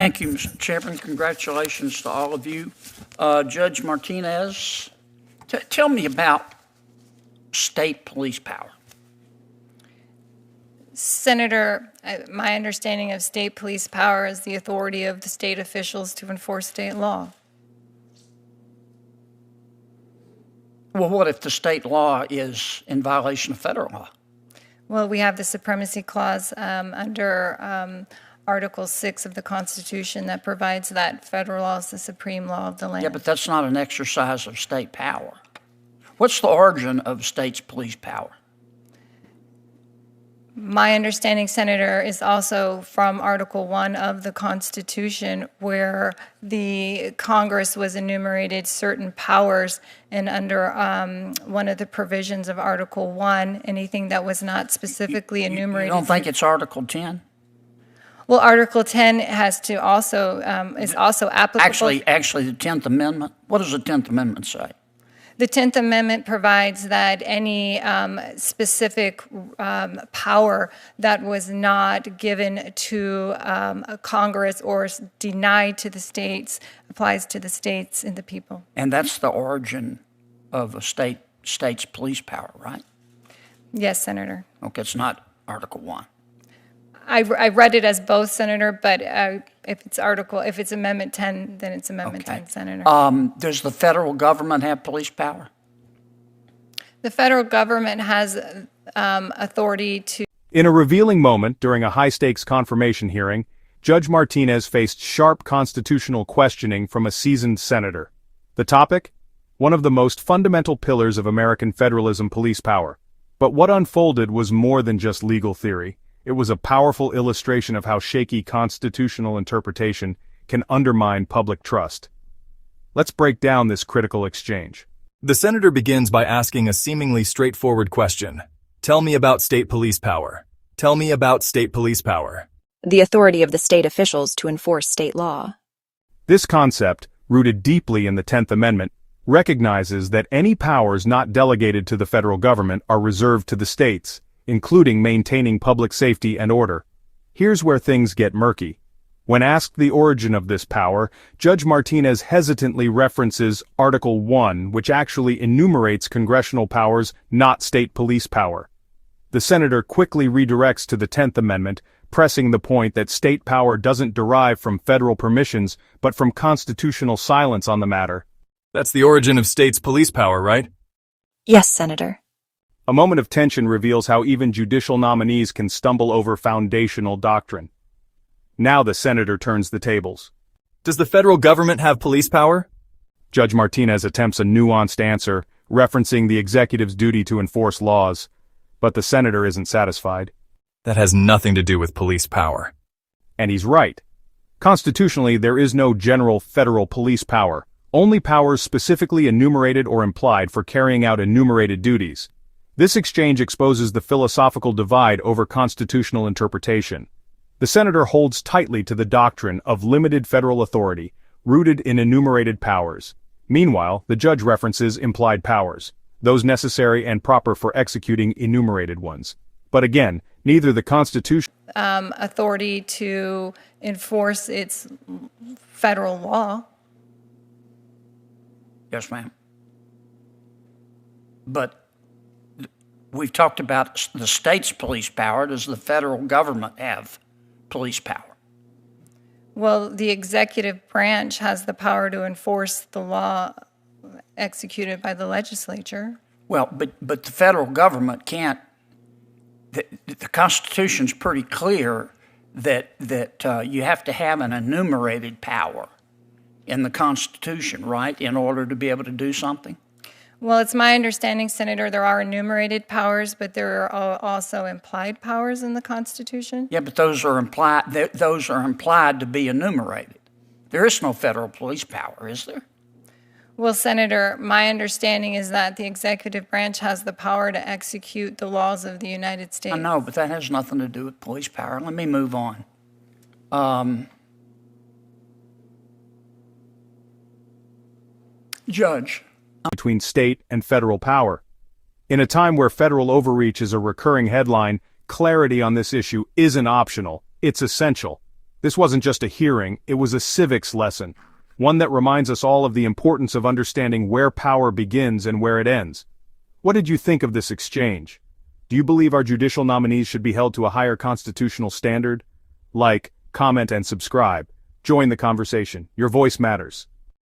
Thank you, Mr. Chairman. Congratulations to all of you. Judge Martinez, tell me about state police power. Senator, my understanding of state police power is the authority of the state officials to enforce state law. Well, what if the state law is in violation of federal law? Well, we have the Supremacy Clause under Article 6 of the Constitution that provides that federal law is the supreme law of the land. Yeah, but that's not an exercise of state power. What's the origin of state's police power? My understanding, Senator, is also from Article 1 of the Constitution, where the Congress was enumerated certain powers, and under one of the provisions of Article 1, anything that was not specifically enumerated. You don't think it's Article 10? Well, Article 10 has to also is also applicable. Actually, the 10th Amendment. What does the 10th Amendment say? The 10th Amendment provides that any specific power that was not given to Congress or denied to the states applies to the states and the people. And that's the origin of a state's police power, right? Yes, Senator. Okay, it's not Article 1. I read it as both, Senator, but if it's Amendment 10, then it's Amendment 10, Senator. Does the federal government have police power? The federal government has authority to... In a revealing moment during a high-stakes confirmation hearing, Judge Martinez faced sharp constitutional questioning from a seasoned senator. The topic? One of the most fundamental pillars of American federalism, police power. But what unfolded was more than just legal theory. It was a powerful illustration of how shaky constitutional interpretation can undermine public trust. Let's break down this critical exchange. The senator begins by asking a seemingly straightforward question. Tell me about state police power. Tell me about state police power. The authority of the state officials to enforce state law. This concept, rooted deeply in the 10th Amendment, recognizes that any powers not delegated to the federal government are reserved to the states, including maintaining public safety and order. Here's where things get murky. When asked the origin of this power, Judge Martinez hesitantly references Article 1, which actually enumerates congressional powers, not state police power. The senator quickly redirects to the 10th Amendment, pressing the point that state power doesn't derive from federal permissions, but from constitutional silence on the matter. That's the origin of state's police power, right? Yes, Senator. A moment of tension reveals how even judicial nominees can stumble over foundational doctrine. Now the senator turns the tables. Does the federal government have police power? Judge Martinez attempts a nuanced answer, referencing the executive's duty to enforce laws. But the senator isn't satisfied. That has nothing to do with police power. And he's right. Constitutionally, there is no general federal police power, only powers specifically enumerated or implied for carrying out enumerated duties. This exchange exposes the philosophical divide over constitutional interpretation. The senator holds tightly to the doctrine of limited federal authority, rooted in enumerated powers. Meanwhile, the judge references implied powers, those necessary and proper for executing enumerated ones. But again, neither the Constitution authority to enforce its federal law. Yes, ma'am. But we've talked about the state's police power. Does the federal government have police power? Well, the executive branch has the power to enforce the law executed by the legislature. Well, but the federal government can't. The Constitution's pretty clear that you have to have an enumerated power in the Constitution, right, in order to be able to do something? Well, it's my understanding, Senator, there are enumerated powers, but there are also implied powers in the Constitution. Yeah, but those are implied to be enumerated. There is no federal police power, is there? Well, Senator, my understanding is that the executive branch has the power to execute the laws of the United States. I know, but that has nothing to do with police power. Let me move on. Judge. Between state and federal power. In a time where federal overreach is a recurring headline, clarity on this issue isn't optional, it's essential. This wasn't just a hearing, it was a civics lesson, one that reminds us all of the importance of understanding where power begins and where it ends. What did you think of this exchange? Do you believe our judicial nominees should be held to a higher constitutional standard? Like, comment, and subscribe. Join the conversation. Your voice matters.